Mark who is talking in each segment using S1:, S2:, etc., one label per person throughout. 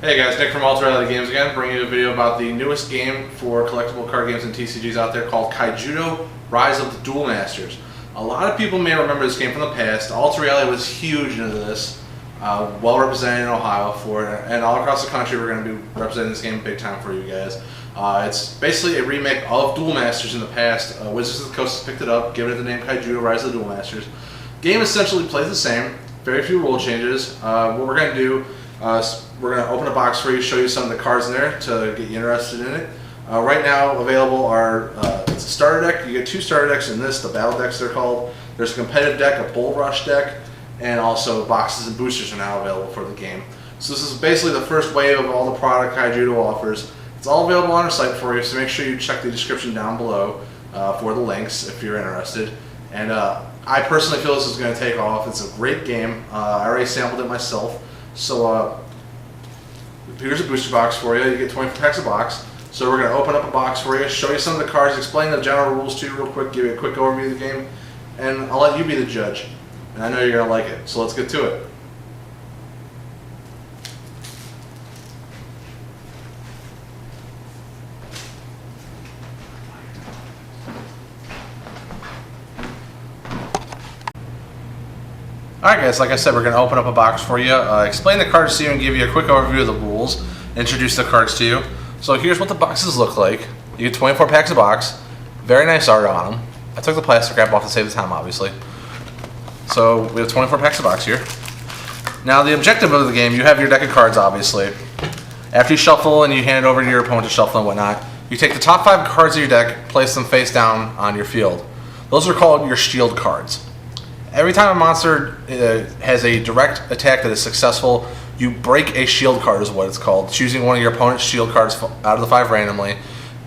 S1: Hey guys, Nick from Alternative Games again, bringing you a video about the newest game for collectible card games and TCGs out there called Kaijudo Rise of the Duel Masters. A lot of people may remember this game from the past. Alter Reality was huge into this, well represented in Ohio for it, and all across the country we're going to be representing this game big time for you guys. It's basically a remake of Duel Masters in the past. Wizards of the Coast has picked it up, given it the name Kaijudo Rise of the Duel Masters. Game essentially plays the same, very few rule changes. What we're going to do, we're going to open a box for you, show you some of the cards in there to get you interested in it. Right now available are, it's a starter deck. You get two starter decks in this, the battle decks they're called. There's a competitive deck, a bull rush deck, and also boxes and boosters are now available for the game. So this is basically the first wave of all the product Kaijudo offers. It's all available on our site for you, so make sure you check the description down below for the links if you're interested. And I personally feel this is going to take off. It's a great game. I already sampled it myself. So here's a booster box for you. You get 24 packs a box. So we're going to open up a box for you, show you some of the cards, explain the general rules to you real quick, give you a quick overview of the game, and I'll let you be the judge. And I know you're going to like it. So let's get to it. Alright guys, like I said, we're going to open up a box for you, explain the cards to you and give you a quick overview of the rules, introduce the cards to you. So here's what the boxes look like. You get 24 packs a box, very nice art on them. I took the plastic wrap off to save the time, obviously. So we have 24 packs a box here. Now the objective of the game, you have your deck of cards obviously. After you shuffle and you hand it over to your opponent to shuffle and whatnot, you take the top 5 cards of your deck, place them face down on your field. Those are called your shield cards. Every time a monster has a direct attack that is successful, you break a shield card is what it's called, choosing one of your opponent's shield cards out of the 5 randomly,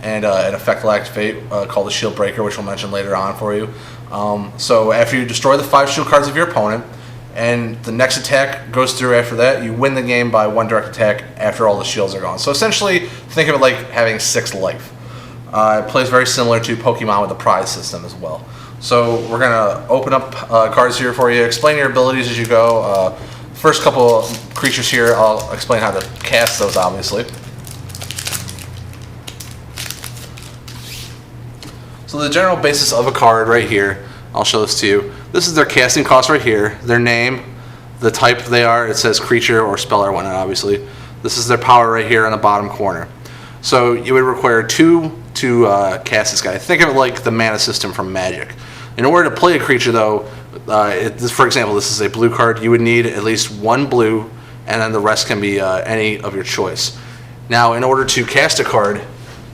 S1: and an effect will activate called the shield breaker, which we'll mention later on for you. So after you destroy the 5 shield cards of your opponent, and the next attack goes through after that, you win the game by 1 direct attack after all the shields are gone. So essentially, think of it like having 6 life. It plays very similar to Pokemon with the prize system as well. So we're going to open up cards here for you, explain your abilities as you go. First couple creatures here, I'll explain how to cast those obviously. So the general basis of a card right here, I'll show this to you. This is their casting cost right here, their name, the type they are, it says creature or spell or whatnot obviously. This is their power right here in the bottom corner. So you would require 2 to cast this guy. Think of it like the mana system from Magic. In order to play a creature though, for example, this is a blue card, you would need at least 1 blue, and then the rest can be any of your choice. Now in order to cast a card,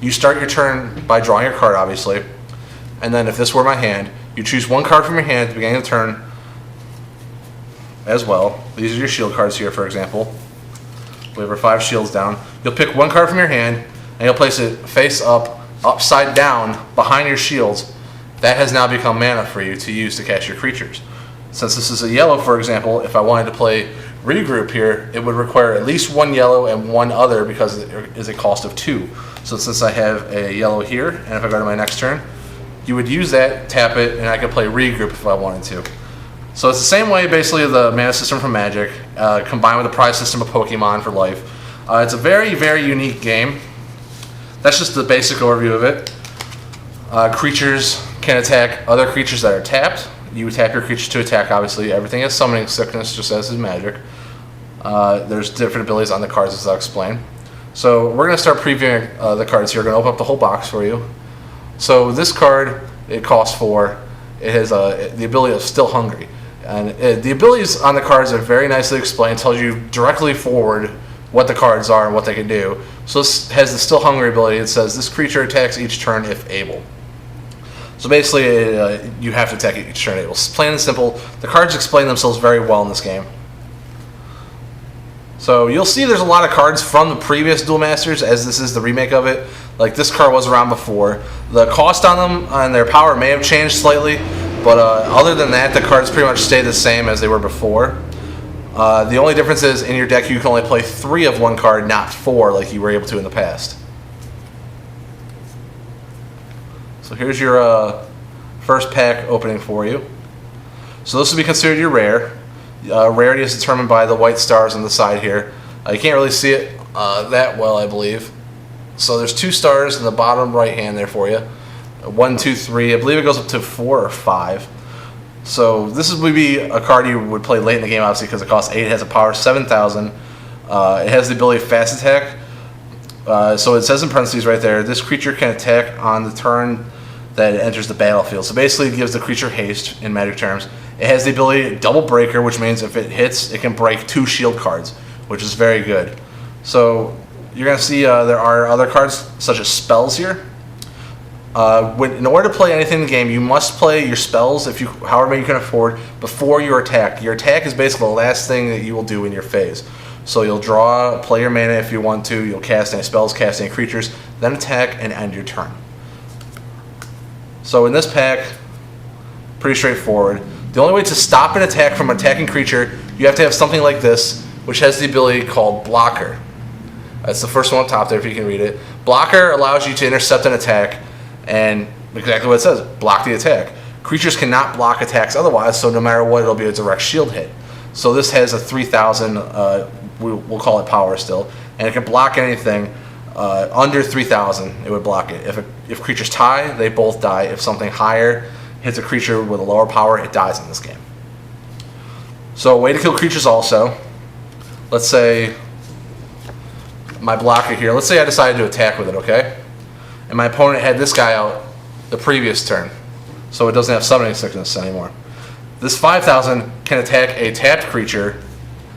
S1: you start your turn by drawing your card obviously, and then if this were my hand, you choose 1 card from your hand at the beginning of the turn as well. These are your shield cards here, for example. We have our 5 shields down. You'll pick 1 card from your hand, and you'll place it face up, upside down, behind your shields. That has now become mana for you to use to cast your creatures. Since this is a yellow, for example, if I wanted to play regroup here, it would require at least 1 yellow and 1 other because it is a cost of 2. So since I have a yellow here, and if I go to my next turn, you would use that, tap it, and I could play regroup if I wanted to. So it's the same way basically the mana system from Magic, combined with the prize system of Pokemon for life. It's a very, very unique game. That's just the basic overview of it. Creatures can attack other creatures that are tapped. You would tap your creatures to attack, obviously. Everything has summoning sickness, just as is Magic. There's different abilities on the cards, as I'll explain. So we're going to start previewing the cards here. We're going to open up the whole box for you. So this card, it costs 4. It has the ability of Still Hungry. And the abilities on the cards are very nicely explained. It tells you directly forward what the cards are and what they can do. So this has the Still Hungry ability. It says this creature attacks each turn if able. So basically, you have to attack each turn able. It's plain and simple. The cards explain themselves very well in this game. So you'll see there's a lot of cards from the previous Duel Masters, as this is the remake of it. Like this card was around before. The cost on them and their power may have changed slightly, but other than that, the cards pretty much stay the same as they were before. The only difference is in your deck you can only play 3 of 1 card, not 4 like you were able to in the past. So here's your first pack opening for you. So this will be considered your rare. Rarity is determined by the white stars on the side here. You can't really see it that well, I believe. So there's 2 stars in the bottom right hand there for you. 1, 2, 3. I believe it goes up to 4 or 5. So this would be a card you would play late in the game, obviously, because it costs 8. It has a power 7,000. It has the ability fast attack. So it says in parentheses right there, this creature can attack on the turn that it enters the battlefield. So basically it gives the creature haste in Magic terms. It has the ability double breaker, which means if it hits, it can break 2 shield cards, which is very good. So you're going to see there are other cards such as spells here. In order to play anything in the game, you must play your spells, however many you can afford, before your attack. Your attack is basically the last thing that you will do in your phase. So you'll play your mana if you want to, you'll cast any spells, cast any creatures, then attack and end your turn. So in this pack, pretty straightforward. The only way to stop an attack from an attacking creature, you have to have something like this, which has the ability called Blocker. That's the first one on top there if you can read it. Blocker allows you to intercept an attack, and exactly what it says, block the attack. Creatures cannot block attacks otherwise, so no matter what, it'll be a direct shield hit. So this has a 3,000, we'll call it power still, and it can block anything under 3,000, it would block it. If creatures tie, they both die. If something higher hits a creature with a lower power, it dies in this game. So a way to kill creatures also, let's say my blocker here, let's say I decided to attack with it, okay? And my opponent had this guy out the previous turn, so it doesn't have summoning sickness anymore. This 5,000 can attack a tapped creature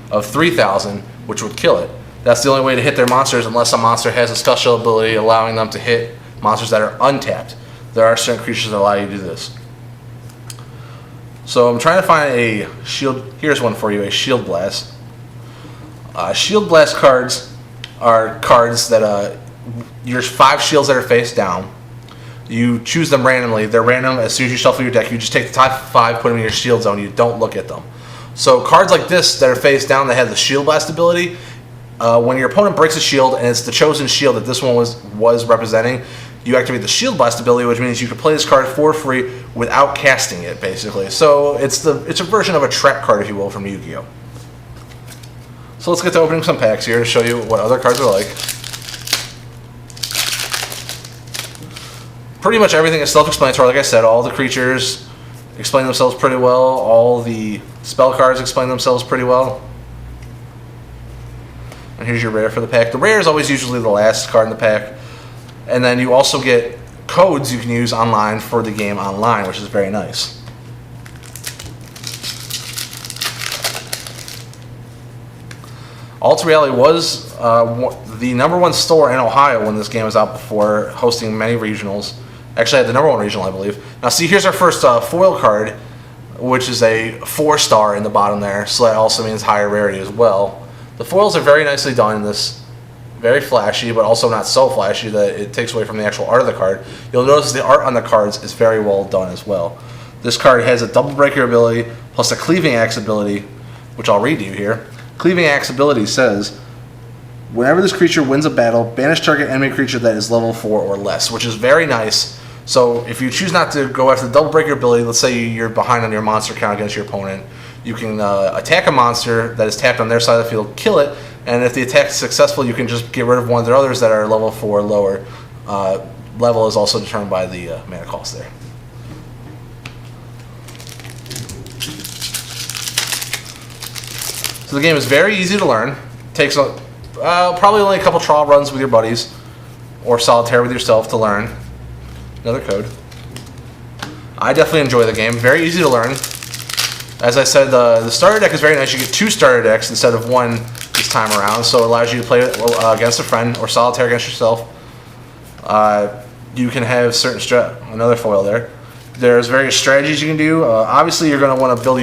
S1: of 3,000, which would kill it. That's the only way to hit their monsters unless a monster has a special ability allowing them to hit monsters that are untapped. There are certain creatures that allow you to do this. So I'm trying to find a shield. Here's one for you, a Shield Blast. Shield Blast cards are cards that your 5 shields that are face down. You choose them randomly. They're random. As soon as you shuffle your deck, you just take the top 5, put them in your shield zone. You don't look at them. So cards like this that are face down that have the Shield Blast ability, when your opponent breaks a shield and it's the chosen shield that this one was representing, you activate the Shield Blast ability, which means you can play this card for free without casting it, basically. So it's a version of a trap card, if you will, from Yu-Gi-Oh! So let's get to opening some packs here to show you what other cards are like. Pretty much everything is self-explanatory. Like I said, all the creatures explain themselves pretty well. All the spell cards explain themselves pretty well. And here's your rare for the pack. The rare is always usually the last card in the pack. And then you also get codes you can use online for the game online, which is very nice. Alt Reality was the #1 store in Ohio when this game was out before, hosting many regionals. Actually, I had the #1 regional, I believe. Now, see, here's our first foil card, which is a 4-star in the bottom there, so that also means higher rarity as well. The foils are very nicely done in this. Very flashy, but also not so flashy that it takes away from the actual art of the card. You'll notice the art on the cards is very well done as well. This card has a double breaker ability plus a cleaving axe ability, which I'll read to you here. Cleaving axe ability says, whenever this creature wins a battle, banish target enemy creature that is level 4 or less, which is very nice. So if you choose not to go after the double breaker ability, let's say you're behind on your monster count against your opponent, you can attack a monster that is tapped on their side of the field, kill it, and if the attack is successful, you can just get rid of one of their others that are level 4 or lower. Level is also determined by the mana cost there. So the game is very easy to learn. Takes probably only a couple trial runs with your buddies or solitaire with yourself to learn. Another code. I definitely enjoy the game. Very easy to learn. As I said, the starter deck is very nice. You get 2 starter decks instead of 1 this time around, so it allows you to play against a friend or solitaire against yourself. You can have certain another foil there. There's various strategies you can do. Obviously, you're going to want to build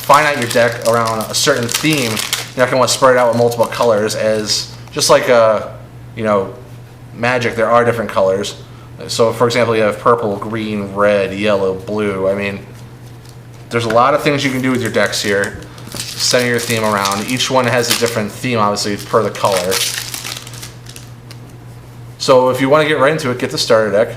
S1: find out your deck around a certain theme. You're not going to want to spread it out with multiple colors, as just like Magic, there are different colors. So, for example, you have purple, green, red, yellow, blue. I mean, there's a lot of things you can do with your decks here. Setting your theme around. Each one has a different theme, obviously, per the color. So if you want to get right into it, get the starter deck.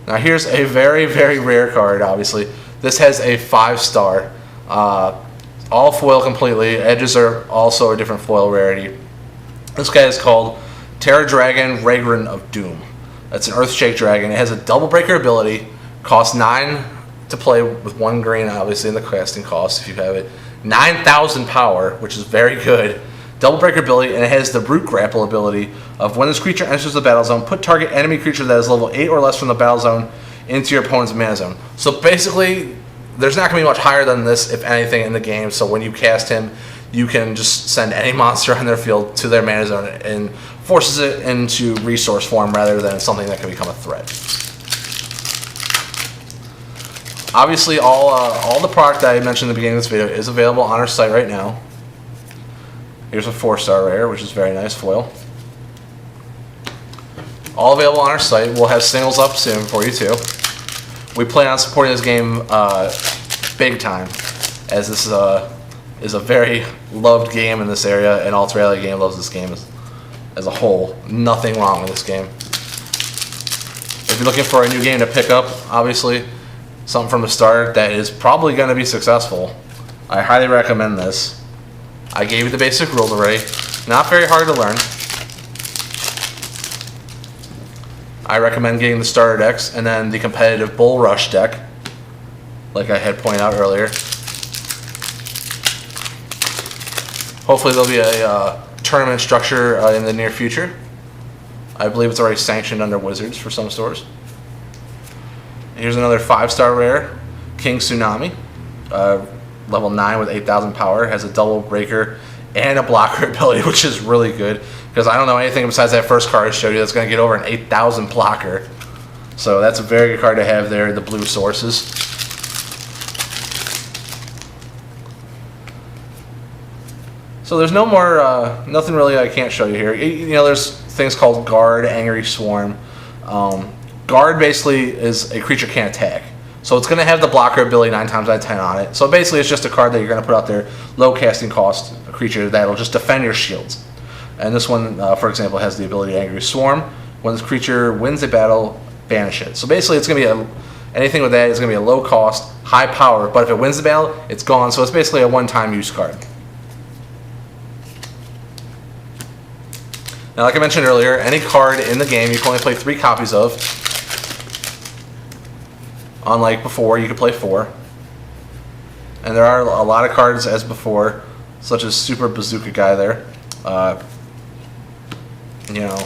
S1: Now here's a very, very rare card, obviously. This has a 5-star. All foil completely. Edges are also a different foil rarity. This guy is called Terra Dragon Ragran of Doom. That's an Earthshake Dragon. It has a double breaker ability, costs 9 to play with 1 green, obviously, in the casting cost if you have it. 9,000 power, which is very good. Double breaker ability, and it has the Root Grapple ability of when this creature enters the battle zone, put target enemy creature that is level 8 or less from the battle zone into your opponent's mana zone. So basically, there's not going to be much higher than this, if anything, in the game. So when you cast him, you can just send any monster on their field to their mana zone and forces it into resource form rather than something that can become a threat. Obviously, all the product that I mentioned at the beginning of this video is available on our site right now. Here's a 4-star rare, which is very nice foil. All available on our site. We'll have singles up soon for you too. We plan on supporting this game big time, as this is a very loved game in this area, and Ultra Reality Game loves this game as a whole. Nothing wrong with this game. If you're looking for a new game to pick up, obviously, something from the start that is probably going to be successful, I highly recommend this. I gave you the basic rules already. Not very hard to learn. I recommend getting the starter decks and then the competitive Bull Rush deck, like I had pointed out earlier. Hopefully there'll be a tournament structure in the near future. I believe it's already sanctioned under Wizards for some stores. Here's another 5-star rare, King Tsunami. Level 9 with 8,000 power, has a double breaker and a blocker ability, which is really good because I don't know anything besides that first card I showed you that's going to get over an 8,000 blocker. So that's a very good card to have there, the blue sources. So there's no more, nothing really I can't show you here. You know, there's things called Guard, Angry Swarm. Guard basically is a creature can't attack. So it's going to have the blocker ability 9 times out of 10 on it. So basically it's just a card that you're going to put out there, low casting cost, a creature that'll just defend your shields. And this one, for example, has the ability Angry Swarm. When this creature wins a battle, banish it. So basically it's going to be anything with that is going to be a low cost, high power, but if it wins the battle, it's gone. So it's basically a one-time use card. Now, like I mentioned earlier, any card in the game you can only play 3 copies of. Unlike before, you could play 4. And there are a lot of cards as before, such as Super Bazooka Guy there. You know,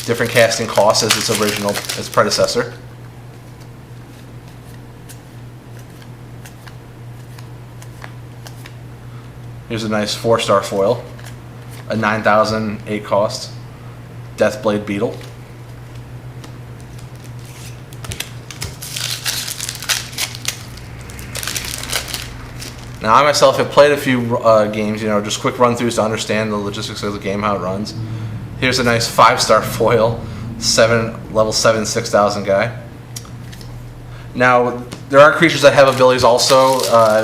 S1: different casting costs as its predecessor. Here's a nice 4-star foil, a 9,008 cost, Deathblade Beetle. Now, I myself have played a few games, you know, just quick run-throughs to understand the logistics of the game, how it runs. Here's a nice 5-star foil, level 7, 6,000 guy. Now, there are creatures that have abilities also.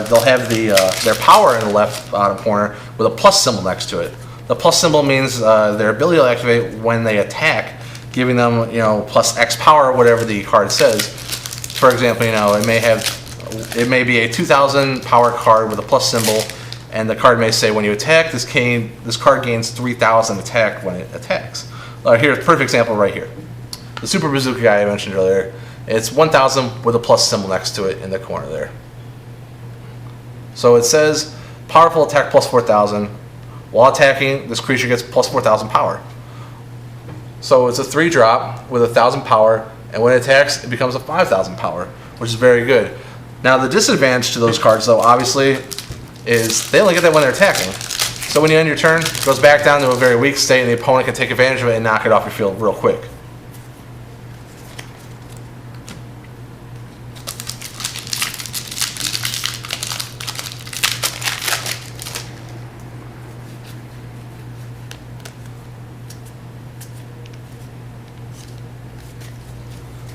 S1: They'll have their power in the left bottom corner with a plus symbol next to it. The plus symbol means their ability will activate when they attack, giving them, you know, plus X power, whatever the card says. For example, you know, it may be a 2,000 power card with a plus symbol, and the card may say when you attack, this card gains 3,000 attack when it attacks. Here's a perfect example right here. The Super Bazooka Guy I mentioned earlier, it's 1,000 with a plus symbol next to it in the corner there. So it says powerful attack plus 4,000. While attacking, this creature gets plus 4,000 power. So it's a 3-drop with 1,000 power, and when it attacks, it becomes a 5,000 power, which is very good. Now, the disadvantage to those cards, though, obviously, is they only get that when they're attacking. So when you end your turn, it goes back down to a very weak state, and the opponent can take advantage of it and knock it off your field real quick.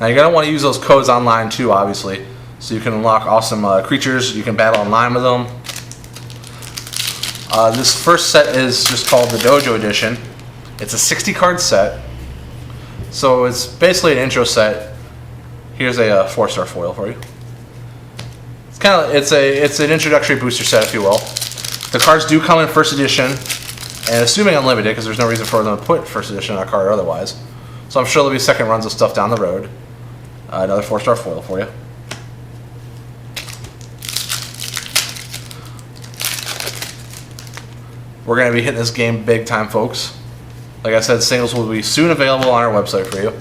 S1: Now, you're going to want to use those codes online, too, obviously. So you can unlock awesome creatures. You can battle online with them. This first set is just called the Dojo Edition. It's a 60-card set. So it's basically an intro set. Here's a 4-star foil for you. It's an introductory booster set, if you will. The cards do come in first edition. And assuming unlimited, because there's no reason for them to put first edition on a card otherwise. So I'm sure there'll be second runs of stuff down the road. Another 4-star foil for you. We're going to be hitting this game big time, folks. Like I said, singles will be soon available on our website for you.